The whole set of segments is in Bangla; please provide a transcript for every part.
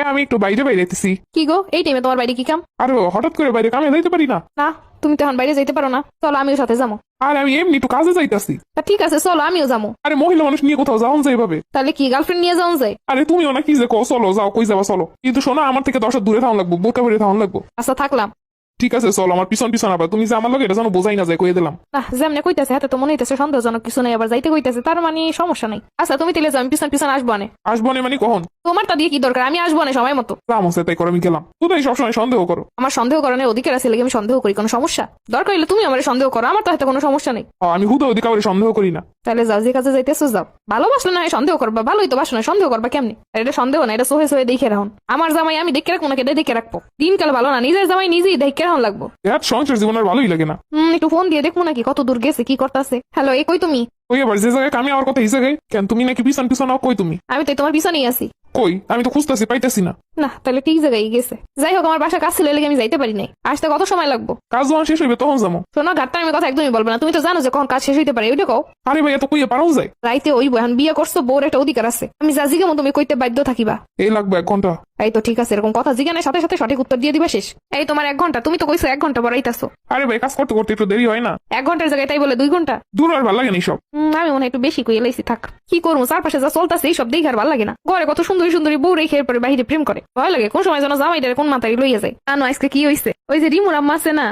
আমি একটু বাইরে বাইরেতেছি। কি গো, এই টাইমে তোমার বাইরে কি কাম? আর হঠাৎ করে বাইরে কামে যাইতে পারি না। না, তুমি তো এখন বাইরে যাইতে পারো না, চলো আমিও সাথে যাবো। আর আমি এমনি একটু কাজে যাইতাছি। তা ঠিক আছে, চলো আমিও যাবো। আরে মহিলা মানুষ নিয়ে কোথাও যাওন যায় ভাবে? তাহলে কি গার্লফ্রেন্ড নিয়ে যাওয়া যায়? আরে তুমিও না কি যে কো, চলো যাও, কই যাবা চলো, কিন্তু শোনা আমার থেকে 10 হাত দূরে থাকুন লাগবো, বোরকা পরে থাকুন লাগবো। আচ্ছা থাকলাম। ঠিক আছে চলো, আমার পিছন পিছন আবার তুমি যে আমার লগে এটা যেন বোঝাই না যায়, কয়ে দিলাম। না, যেমনে কইতাছে হাতে তো মনে হইতেছে সন্দেহজনক কিছু নাই, আবার যাইতে কইতাছে, তার মানে সমস্যা নাই। আচ্ছা তুমি তাহলে যাও, আমি পিছন পিছন আসবো না। আসবো না মানে কখন? তোমারটা দিয়ে কি দরকার, আমি আসবো না সময় মতো। রাম হচ্ছে তাই করে আমি গেলাম। তুমি সবসময় সন্দেহ করো। আমার সন্দেহ করানোর অধিকার আছে, লেগে আমি সন্দেহ করি, কোনো সমস্যা? দরকার হলে তুমি আমার সন্দেহ করো, আমার তো হাতে কোনো সমস্যা নেই। আমি হুদা অধিকার সন্দেহ করি না। তাহলে যাও, যে কাজে যাইতেছো যাও। ভালোবাসলে না হয় সন্দেহ করবা, ভালোই তো বাসো না, সন্দেহ করবা কেমনি? আর এটা সন্দেহ না, এটা সোহে সোহে দেখে রাখুন। আমার জামাই আমি দেখে রাখবো না, কেটে দেখে রাখবো। দিনকাল ভালো না, নিজের জামাই নিজেই দেখে রাখুন লাগবো। সংসার জীবন আর ভালোই লাগে না। একটু ফোন দিয়ে দেখবো নাকি কত দূর গেছে, কি করতেছে। হ্যালো, এই কই তুমি? ওই আবার যে জায়গায় কামি আমার কথা এই জায়গায় কেন? তুমি নাকি পিছন পিছন কই তুমি? আমি তো তোমার পিছনেই আছি। কই? আমি তো খুঁজতেছি, পাইতেছি না। না, তাহলে ঠিক জায়গায় গেছে। যাই হোক, আমার বাসা কাজ ছিল, লেগে আমি যাইতে পারি নাই। আসতে কত সময় লাগবো? কাজ যখন শেষ হইবে তখন যাবো। শোনো, ঘাটটা আমি কথা একদমই বলবো না, তুমি তো জানো যে কখন কাজ শেষ হইতে পারে, ওইটা কও। আরে ভাই এত কইয়ে পারাও যায়? রাইতে ওইব, এখন বিয়ে করছো, বউর একটা অধিকার আছে। আমি যা জিগামো তুমি কইতে বাধ্য থাকিবা। এই লাগবে 1 ঘন্টা। এই তো ঠিক আছে, এরকম কথা জিজ্ঞানের সাথে সাথে সঠিক উত্তর দিয়ে দিবা শেষ। এই তোমার 1 ঘন্টা, তুমি তো কইছো 1 ঘন্টা বড়াইতাছো। আরে ভাই কাজ করতে করতে একটু দেরি হয় না? 1 ঘন্টার জায়গায় তাই বলে 2 ঘন্টা? দূর আর ভালো লাগে না সব। আমি মনে হয় একটু বেশি কই এলাইছি, থাক। কি করবো, চারপাশে যা চলতেছে এইসব দেখে আর ভালো লাগে না। ঘরে কত সুন্দরী সুন্দরী বউ রেখে এরপরে বাহিরে প্রেম করে, ভয় লাগে কোন সময় যেন জামাইটারে কোন মাথায় লইয়া যায়। জানো আজকে কি হইছে? ওই যে রিমুর আম্মা আছে না,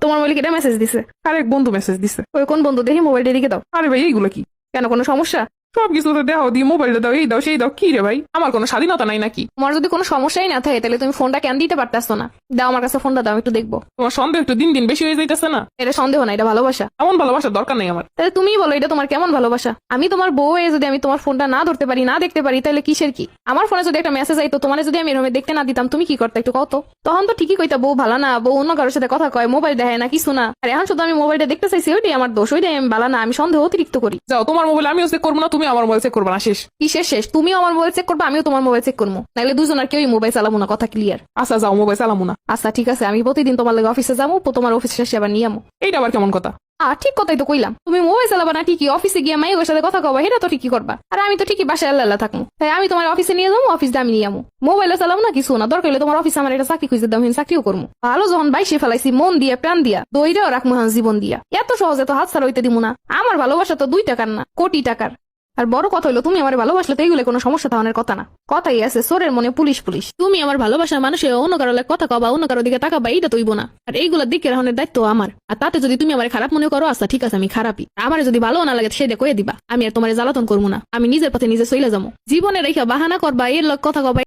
তোমার মোবাইলে কেটে মেসেজ দিছে। আরেক বন্ধু মেসেজ দিছে। ওই কোন বন্ধু, দেখি মোবাইলটা দিকে দাও। আরে ভাই এইগুলো কি? কেন, কোনো সমস্যা? সবকিছুতে দেও দিয়ে মোবাইলটা দাও, এই দাও সেই দাও, কি রে ভাই আমার কোনো স্বাধীনতা নাই নাকি? তোমার যদি কোনো সমস্যাই না থাকে তাহলে তুমি ফোনটা কেন দিতে পারতেছো না? দাও আমার কাছে ফোনটা, দাও একটু দেখবো। তোমার সন্দেহ একটু দিন দিন বেশি হয়ে যাইতেছে না? এটা সন্দেহ না, এটা ভালোবাসা। এমন ভালোবাসার দরকার নেই আমার। তাহলে তুমিই বলো, এটা তোমার কেমন ভালোবাসা? আমি তোমার বউ হয়ে যদি আমি তোমার ফোনটা না ধরতে পারি, না দেখতে পারি, তাহলে কিসের কি? আমার ফোনে যদি একটা মেসেজ আইতো, তোমার যদি আমি এরকম দেখতে না দিতাম, তুমি কি করতে একটু কত? তখন তো ঠিকই কইতা বউ ভালো না, বউ অন্য কারোর সাথে কথা কয়, মোবাইল দেখায় না, কিছু না। আর এখন শুধু আমি মোবাইলটা দেখতে চাইছি, ওইটাই আমার দোষ, ওইটাই আমি ভালো না, আমি সন্দেহ অতিরিক্ত করি। যাও, তোমার মোবাইল আমিও চেক করবো না, তুমি আমার মোবাইল চেক করবে না, শেষ। কিসের শেষ? তুমিও আমার মোবাইল চেক করবো, আমিও তোমার মোবাইল চেক করবো, নাহলে দুজন আর কেউই মোবাইল চালাবো না, কথা ক্লিয়ার? আচ্ছা যাও, মোবাইল চালামু না। আচ্ছা ঠিক আছে, আমি প্রতিদিন তোমার লাগে অফিসে যাবো, তোমার অফিসে শেষে আবার নিয়ে আমো। এইটা আবার কেমন কথা? ঠিক কথাই তো কইলাম, তুমি মোবাইল চালাবা না ঠিকই, অফিসে গিয়ে মাইয়ের সাথে কথা কবা, এটা তো ঠিকই করবা। আর আমি তো ঠিকই বাসায় আল্লাহ থাকবো, তাই আমি তোমার অফিসে নিয়ে যাবো, অফিসে আমি নিয়ে আমো। মোবাইলে চালাবো না কিছু না, দরকার হলে তোমার অফিসে আমার এটা চাকরি খুঁজে দাম, চাকরিও করবো। ভালো যখন বাইশে ফেলাইছি, মন দিয়ে প্রাণ দিয়া, দইরেও রাখবো জীবন দিয়া, এত সহজে তো হাত ছাড়া হইতে দিব না। আমার ভালোবাসা তো 2 টাকার না, কোটি টাকার। আর বড় কথা হইলো, তুমি আমার ভালোবাসলে তো এইগুলো কোনো সমস্যা থাকার কথা না। কথাই আছে, চোরের মনে পুলিশ পুলিশ। তুমি আমার ভালোবাসার মানুষে অন্য কারো লাগে কথা কবা, অন্য কারো দিকে তাকাবা, এইটা তৈব না। আর এইগুলা দিকে রাখনের দায়িত্ব আমার। আর তাতে যদি তুমি আমার খারাপ মনে করো, আচ্ছা ঠিক আছে, আমি খারাপই। আমার যদি ভালো না লাগে সেটা কয়ে দিবা, আমি আর তোমার জ্বালাতন করবো না। আমি নিজের পথে নিজে চলে যাবো। জীবনে রেখা বাহানা করবা, এর লোক কথা কবা।